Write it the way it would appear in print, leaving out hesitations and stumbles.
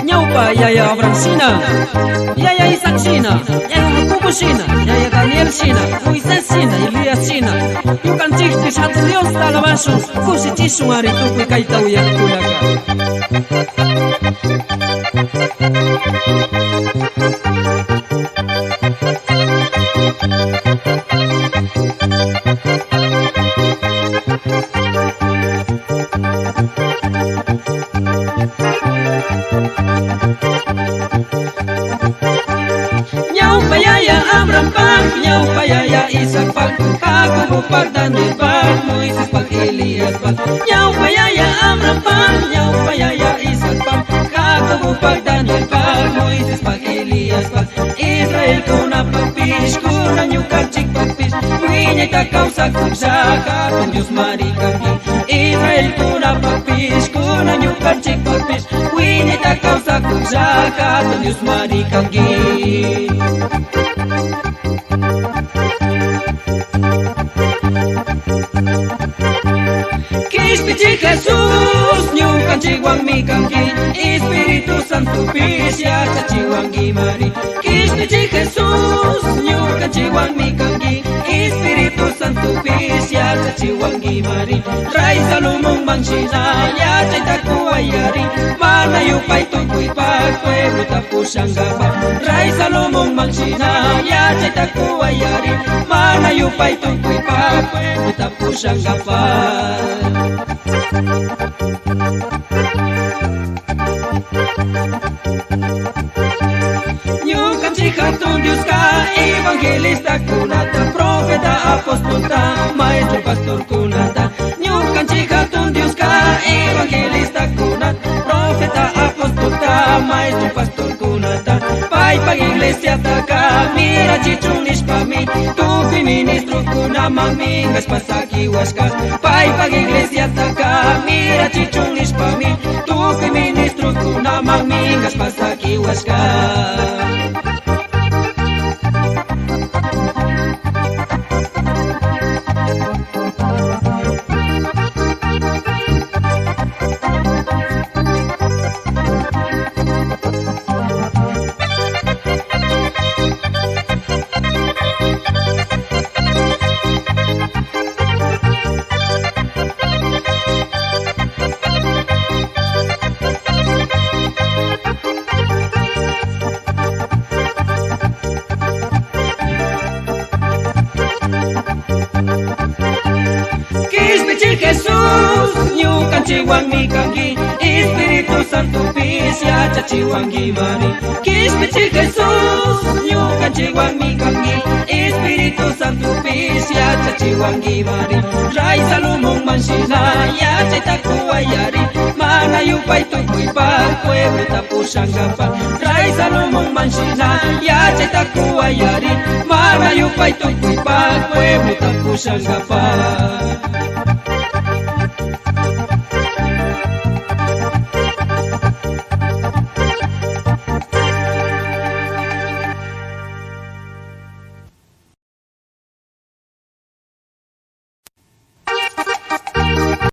Nyaupa Yaya Abraham Sina, Yaya Isaac Sina, Yaya Jacobo Sina, Yaya Daniel Sina, Moises Sina, Elias Sina. Yukan cihtis hatu Dios talabasos, kusi cisungari tukui kaitau yang kunaga. Nyaupa Yaya Abraham Pag, Nyaupa Yaya Isaac Pag, Jacobo Pag, Daniel Pag, Moises Pag, Elias Pag. Nyaupa Yaya Abraham Pag, Nyaupa Yaya Isaac Pag, Jacobo Pag, Daniel Pag, Moises Pag, Elias Pag. Israel kuna pagpis, kuna nyukan cik pagpis, winyay takaw sa kumsa, katong Diyos marikagi. Israel kuna pagpis, kuna nyukan cik pagpis, winyay takaw sa kumsa, katong Diyos marikagi. Kispiti Jesus, nyukan ciwang mikangki, Espiritu Santo pisya sa ciwang gimari. Kispiti Jesus, nyukan ciwang mikangki, Espiritu Santo pisya sa ciwang gimari. Ray salumong mangsinaya, chay takuayari, manayo pa'y tukoy pagpueblo tapos ang gapa. Ray salumong mangsinaya, chay takuayari, manayo pa'y tukoy pagpueblo tapos ang gapa. Nyukan si katong Diyos ka, evangelista kunata, profeta, apostolta, maestro, pastor kunata. Nyukan si katong Diyos ka, evangelista kunata, profeta, apostolta, maestro, pastor kunata. Pai pag-iglesia ta ka, mira chichunis kami, tupi ministro kuna mamingas pasakiwas ka. Pai pag-iglesia ta ka, mira chichunis kami, tupi ministro kuna mamingas pasakiwas ka. Kispiti Jesus, nyukan ciwang mikanggi, Espiritu Santo pisya sa ciwang gimari. Kispiti Jesus, nyukan ciwang mikanggi, Espiritu Santo pisya sa ciwang gimari. Ray salumong mansinaya, chay takuayari, manayo pa'y tukoy pagpueblo tapos ang gapa. Ray salumong mansinaya, chay takuayari, manayo pa'y tukoy pagpueblo tapos ang gapa.